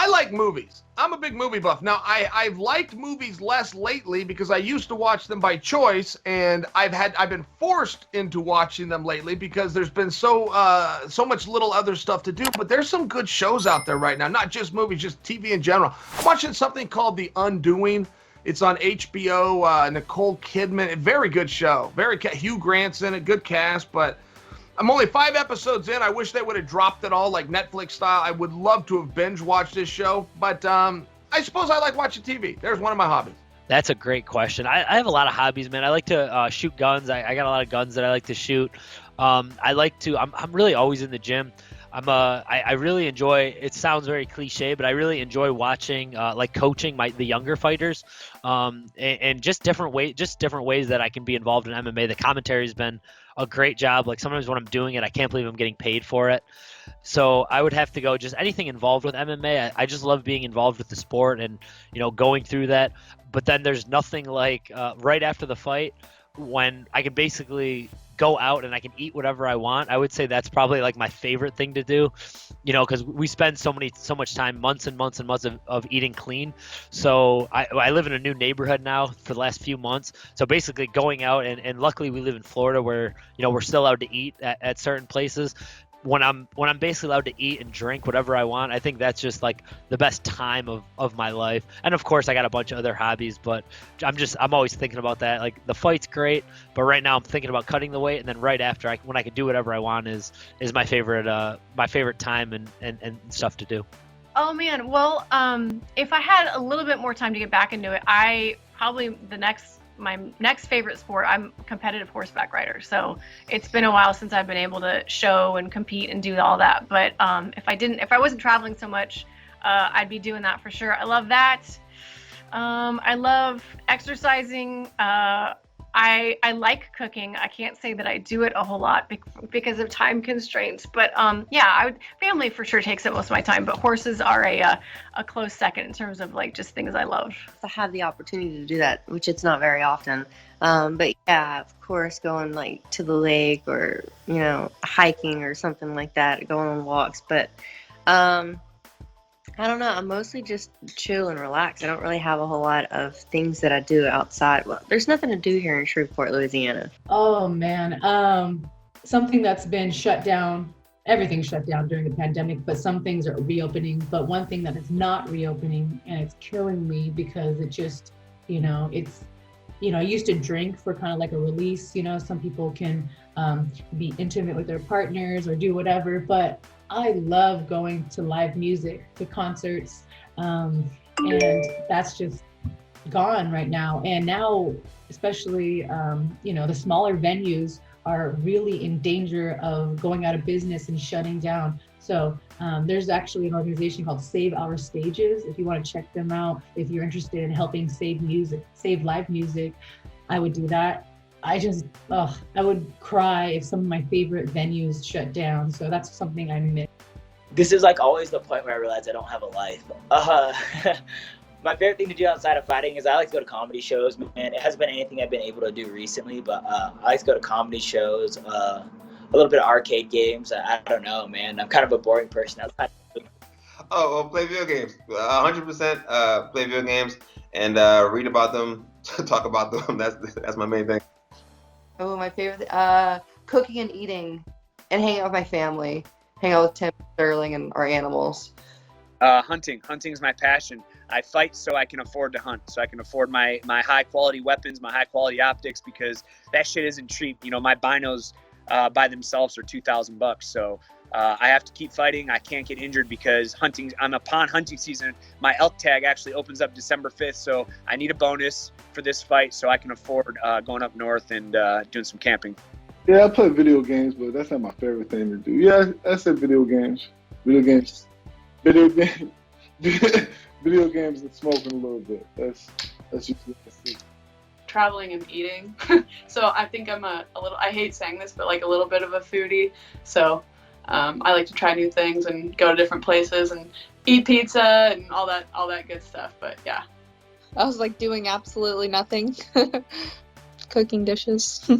I like movies. I'm a big movie buff. Now, I've liked movies less lately because I used to watch them by choice, and I've been forced into watching them lately because there's been so much little other stuff to do. But there's some good shows out there right now, not just movies, just TV in general. I'm watching something called The Undoing. It's on HBO. Nicole Kidman, a very good show. Hugh Grant's in it, good cast, but I'm only 5 episodes in. I wish they would have dropped it all like Netflix style. I would love to have binge watched this show, but I suppose I like watching TV. There's one of my hobbies. That's a great question. I have a lot of hobbies, man. I like to shoot guns. I got a lot of guns that I like to shoot. I'm really always in the gym. I really enjoy, it sounds very cliche, but I really enjoy watching, like coaching the younger fighters, and just different ways that I can be involved in MMA. The commentary has been a great job. Like sometimes when I'm doing it, I can't believe I'm getting paid for it. So I would have to go just anything involved with MMA. I just love being involved with the sport and, going through that. But then there's nothing like right after the fight when I can basically go out and I can eat whatever I want. I would say that's probably like my favorite thing to do, because we spend so much time, months and months and months of eating clean. So I live in a new neighborhood now for the last few months. So basically going out and luckily we live in Florida where, we're still allowed to eat at certain places. When I'm basically allowed to eat and drink whatever I want, I think that's just like the best time of my life. And of course I got a bunch of other hobbies, but I'm always thinking about that. Like the fight's great, but right now I'm thinking about cutting the weight, and then right after when I can do whatever I want is my favorite time and stuff to do. Oh man, well, if I had a little bit more time to get back into it, my next favorite sport, I'm a competitive horseback rider. So it's been a while since I've been able to show and compete and do all that. But if I wasn't traveling so much, I'd be doing that for sure. I love that. I love exercising. I like cooking. I can't say that I do it a whole lot because of time constraints, but family for sure takes up most of my time, but horses are a close second in terms of like just things I love. I have the opportunity to do that, which it's not very often. But yeah, of course, going like to the lake or, hiking or something like that, going on walks. But I don't know. I'm mostly just chill and relax. I don't really have a whole lot of things that I do outside. Well, there's nothing to do here in Shreveport, Louisiana. Oh, man. Something that's been shut down, everything's shut down during the pandemic, but some things are reopening. But one thing that is not reopening, and it's killing me because it just, it's, I used to drink for kind of like a release. Some people can be intimate with their partners or do whatever, but I love going to live music, to concerts, and that's just gone right now. And now, especially, the smaller venues are really in danger of going out of business and shutting down. So there's actually an organization called Save Our Stages. If you want to check them out, if you're interested in helping save live music, I would do that. I would cry if some of my favorite venues shut down. So that's something I miss. This is like always the point where I realize I don't have a life. My favorite thing to do outside of fighting is I like to go to comedy shows, man. It hasn't been anything I've been able to do recently, but I like to go to comedy shows, a little bit of arcade games. I don't know, man. I'm kind of a boring person. Play video games. 100% play video games and read about them, talk about them. That's my main thing. Oh, my favorite, cooking and eating and hanging out with my family, hang out with Tim, Sterling, and our animals. Hunting. Hunting is my passion. I fight so I can afford to hunt, so I can afford my high quality weapons, my high quality optics, because that shit isn't cheap. My binos by themselves are $2,000. So I have to keep fighting. I can't get injured because I'm upon hunting season. My elk tag actually opens up December 5th. So I need a bonus for this fight so I can afford going up north and doing some camping. Yeah, I play video games, but that's not my favorite thing to do. Yeah, I said video games. Video games and smoking a little bit. That's usually what I see. Traveling and eating. So I think I'm a little, I hate saying this, but like a little bit of a foodie. So I like to try new things and go to different places and eat pizza and all that good stuff. But yeah. I was like doing absolutely nothing. Cooking dishes.